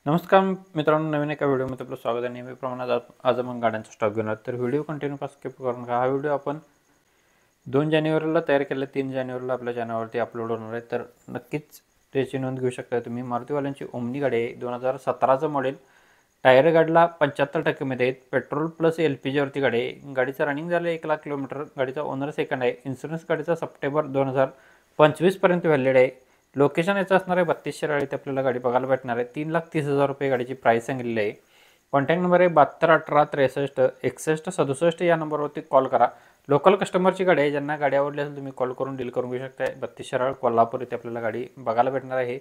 नमस्कार मित्रांनो, नवीन एका व्हिडिओमध्ये आपलं स्वागत आहे। नेहमीप्रमाणे आज आपण गाड्यांचा स्टॉक घेणार, तर व्हिडिओ कंटिन्यू का स्किप करू नका। हा व्हिडिओ आपण 2 जानेवारीला तयार केला, 3 जानेवारीला आपल्या चॅनलवरती अपलोड होणार आहे, तर नक्कीच त्याची नोंद घेऊ शकता तुम्ही। मारुतीवाल्यांची ओमनी गाडी आहे, 2017चं मॉडेल, टायर गाडीला 75% मध्ये आहेत, पेट्रोल प्लस LPG वरती गाडी आहे। गाडीचं रनिंग झालं 1,00,000 किलोमीटर, गाडीचा ओनर सेकंड आहे। इन्शुरन्स गाडीचा सप्टेंबर 2025 पर्यंत व्हॅलिड आहे। लोकेशन याचं असणार आहे 32 शिराळीत आपल्याला गाडी बघायला भेटणार आहे। 3,30,000 रुपये गाडीची प्राईस सांगितलेली आहे। कॉन्टॅक्ट नंबर आहे 721863 6767 या नंबरवरती कॉल करा। लोकल कस्टमरची गाडी आहे, ज्यांना गाडी आवडली असेल तुम्ही कॉल करून डील करून घेऊ शकता। 32 शिराळ कोल्हापूर इथे आपल्याला गाडी बघायला भेटणार आहे।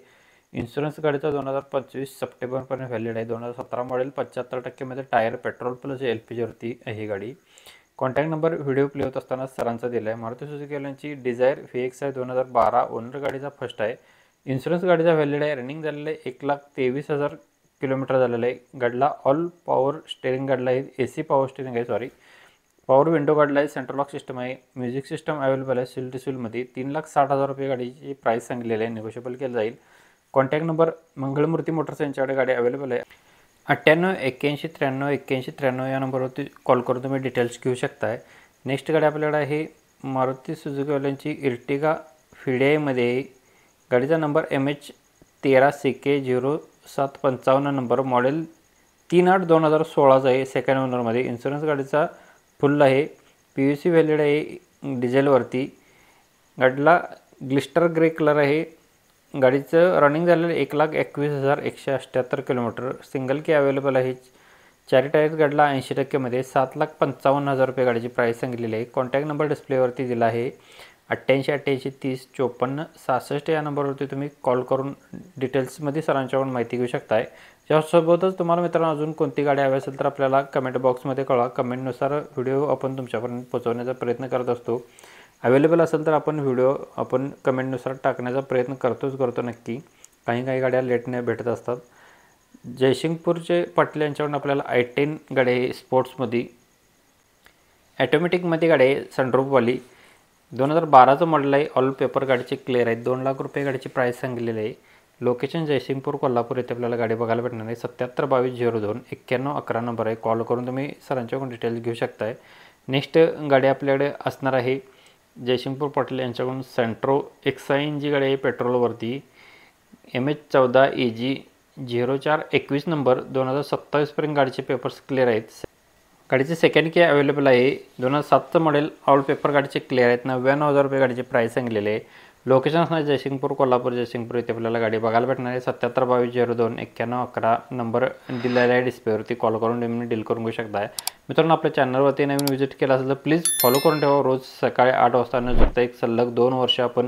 इन्शुरन्स गाडीचा 2025 सप्टेंबरपर्यंत व्हॅलिड आहे। 2017 मॉडेल, 75% मध्ये टायर, पेट्रोल प्लस LPG वरती आहे गाडी। कॉन्टॅक्ट नंबर व्हिडिओ प्ले होत असताना सरांचा दिला आहे। मारुती सुझुकी वाल्यांची डिझायर VX आहे, 2012, ओनर गाडीचा फर्स्ट आहे। इन्शुरन्स गाडीचा व्हॅलिड आहे, रनिंग झालेलं आहे 1,23,000 किलोमीटर झालेलं आहे। गाडीला ऑल पॉवर स्टेअरिंग गाडीला आहे, AC पॉवर स्टेअरिंग आहे, पॉवर विंडो गाडीला आहे, सेंट्रल लॉक सिस्टम आहे, म्युझिक सिस्टम अवेलेबल आहे सील टू सीलमध्ये। 3,60,000 रुपये गाडीची प्राईस सांगितलेली आहे, निगोशिएबल केलं जाईल। कॉन्टॅक्ट नंबर मंगळमूर्ती मोटर्स यांच्याकडे गाडी अवेलेबल आहे। 98 81 93 81 93 या नंबरवरती कॉल करून तुम्ही डिटेल्स घेऊ शकताय। नेक्स्ट गाडी आपल्याकडे आहे मारुती सुझुकीवाल्यांची इर्टिगा फिडेमध्ये, गाडीचा नंबर MH13CK0755 नंबर, मॉडेल 3/8/2016 आहे, सेकंड ओनरमध्ये। इन्शुरन्स गाडीचा फुल आहे, PUC व्हॅलिड आहे, डिझेलवरती। गाडीला ग्लिस्टर ग्रे कलर आहे। गाडीचं रनिंग झालेलं 1,21,178 किलोमीटर, सिंगल की अवेलेबल आहे। चारी टायर गाडीला 80% मध्ये, 7,55,000 रुपये गाडीची प्राईस सांगितलेली आहे। कॉन्टॅक्ट नंबर डिस्प्लेवरती दिला आहे 88 88 30 54 66 या नंबरवरती तुम्ही कॉल करून डिटेल्समध्ये सरांच्याकडून माहिती घेऊ शकताय। त्यासोबतच तुम्हाला मित्रांनो अजून कोणती गाडी हवी असेल तर आपल्याला कमेंट बॉक्समध्ये कळवा। कमेंटनुसार व्हिडिओ आपण तुमच्यापर्यंत पोहोचवण्याचा प्रयत्न करत असतो। अवेलेबल असेल तर व्हिडिओ आपण कमेंटनुसार टाकण्याचा प्रयत्न करतो नक्की। काही गाड्या लेटने भेटत असतात। जयसिंगपूरचे पाटील यांच्याकडून आपल्याला I10 गाडी आहे, स्पोर्ट्समध्ये, ॲटोमॅटिकमध्ये गाडी आहे, सनरूफवाली, 2012चं मॉडेल आहे, ऑल पेपर गाडीचे क्लिअर आहेत। 2 लाख रुपये गाडीची प्राईस सांगितलेली आहे। लोकेशन जयसिंगपूर कोल्हापूर येथे आपल्याला गाडी बघायला भेटणार आहे। 772202 9111 नंबर आहे, कॉल करून तुम्ही सरांच्याकडून डिटेल्स घेऊ शकताय। नेक्स्ट गाडी आपल्याकडे असणार आहे जयसिंगपूर पाटील यांच्याकडून सेंट्रो एक्साइनची गाडी आहे, पेट्रोलवरती, MH14EG0421 नंबर, 2027 पर्यंत गाडीचे पेपर्स क्लिअर आहेत। गाडीचे सेकंड की अवेलेबल आहे, 2007चं मॉडेल, ऑल पेपर गाडीचे क्लिअर आहेत। 99,000 रुपये गाडीची प्राईस सांगितलेली आहे। लोकेशन असणार जयसिंगपूर कोल्हापूर, जयसिंगपूर इथे आपल्याला गाडी बघायला भेटणार आहे। 772202 9111 नंबर दिलेला आहे डिस्प्लेवरती, कॉल करून तुम्ही डील करून घेऊ शकता। मित्रांनो, आपल्या चॅनलवरती नवीन व्हिजिट केला असेल तर प्लीज फॉलो करून ठेवा। रोज सकाळी 8 वाजता न चुकता एक सलग 2 वर्ष आपण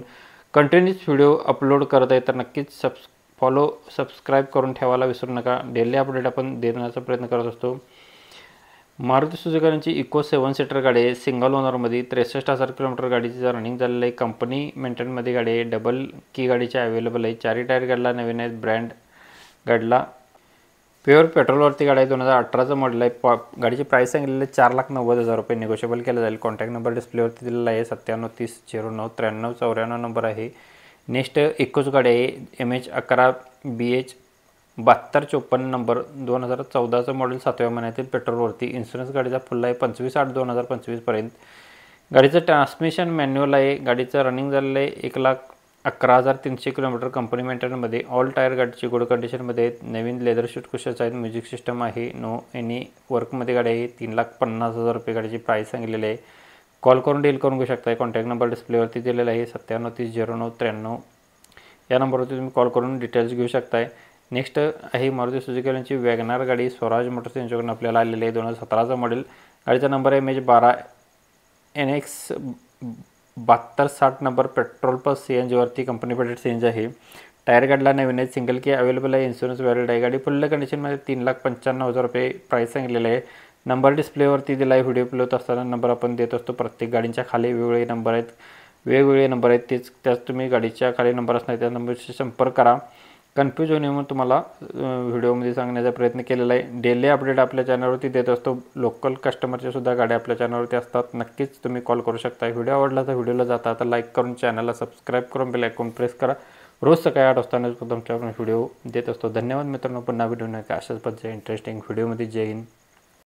कंटिन्यूस व्हिडिओ अपलोड करत आहे, तर नक्कीच सबस्क्राईब करून ठेवायला विसरू नका। डेली अपडेट आपण देण्याचा प्रयत्न करत असतो। मारुती सुझुकी इको 7 सीटर गाडी आहे, सिंगल ओनरमध्ये, 63,000 किलोमीटर गाडीचं रनिंग झालेलं आहे। कंपनी मेंटेनमध्ये गाडी आहे, डबल की गाडीची अवेलेबल आहे। चारी टायर गाडीला नवीन आहेत, ब्रँड गाडीला प्युअर पेट्रोलवरती गाडी आहे, 2018चं मॉडेल आहे। गाडीची प्राईस सांगितलेली 4,90,000 रुपये, निगोशिएबल केलं जाईल। कॉन्टॅक्ट नंबर डिस्प्लेवरती दिलेला आहे 9730099394 नंबर आहे। नेक्स्ट इकोच गाडी आहे, MH11BH 7254 नंबर, 2014चं मॉडेल, 7व्या महिन्यातील, पेट्रोलवरती। इन्शुरन्स गाडीचा फुल आहे 25/8/2025 पर्यंत। गाडीचं ट्रान्समिशन मॅन्युअल आहे। गाडीचं रनिंग झालेलं आहे 1,11,300 किलोमीटर, कंपनी मेंटेनमध्ये। ऑल टायर गाडीची गुड कंडिशनमध्ये आहेत, नवीन लेदर शीट कुशन्स आहेत, म्युझिक सिस्टम आहे, नो एनी वर्कमध्ये गाडी आहे। 3,50,000 रुपये गाडीची प्राईस सांगितलेली आहे। कॉल करून डील करून घेऊ शकता। कॉन्टॅक्ट नंबर डिस्प्लेवरती दिलेला आहे 97300993 या नंबरवरती तुम्ही कॉल करून डिटेल्स घेऊ शकताय। नेक्स्ट आहे मारुती सुझुकी यांची वॅगनार गाडी, स्वराज मोटर्स यांच्याकडून आपल्याला आलेली आहे, 2017चं मॉडेल। गाडीचा नंबर आहे MH12NX 7260 number, petrol plus CNG वरती, कंपनी पेटेड CNG आहे। टायर गाडीला नवीन आहे, सिंगल की अवेलेबल आहे, इन्शुरन्स व्हॅलिड आहे। गाडी फुल कंडिशनमध्ये, 3,95,000 रुपये प्राईस सांगितलेला आहे। नंबर डिस्प्लेवरती दिला आहे, व्हिडिओ प्ले होत असताना नंबर आपण देत असतो। प्रत्येक गाडीच्या खाली वेगवेगळे नंबर आहेत, त्याच तुम्ही गाडीच्या खाली नंबर असणार त्या नंबरशी संपर्क करा। कन्फ्यूज होऊ नये म्हणून तुम्हाला व्हिडिओमध्ये सांगण्याचा प्रयत्न केलेला आहे। डेली अपडेट आपल्या चॅनलवरती देत असतो। लोकल कस्टमरच्या सुद्धा गाड्या आपल्या चॅनलवरती असतात, नक्कीच तुम्ही कॉल करू शकता। व्हिडिओ आवडला तर व्हिडिओला जाता आता लाईक करून चॅनलला सबस्क्राईब करून बेल आयकॉन प्रेस करा रोज सकाळी 8 वाजता तुमच्याकडून व्हिडिओ देत असतो. धन्यवाद मित्रांनो. पुन्हा व्हिडिओ नका अशाच पद्धतीच्या इंटरेस्टिंग व्हिडिओमध्ये. जय हिंद.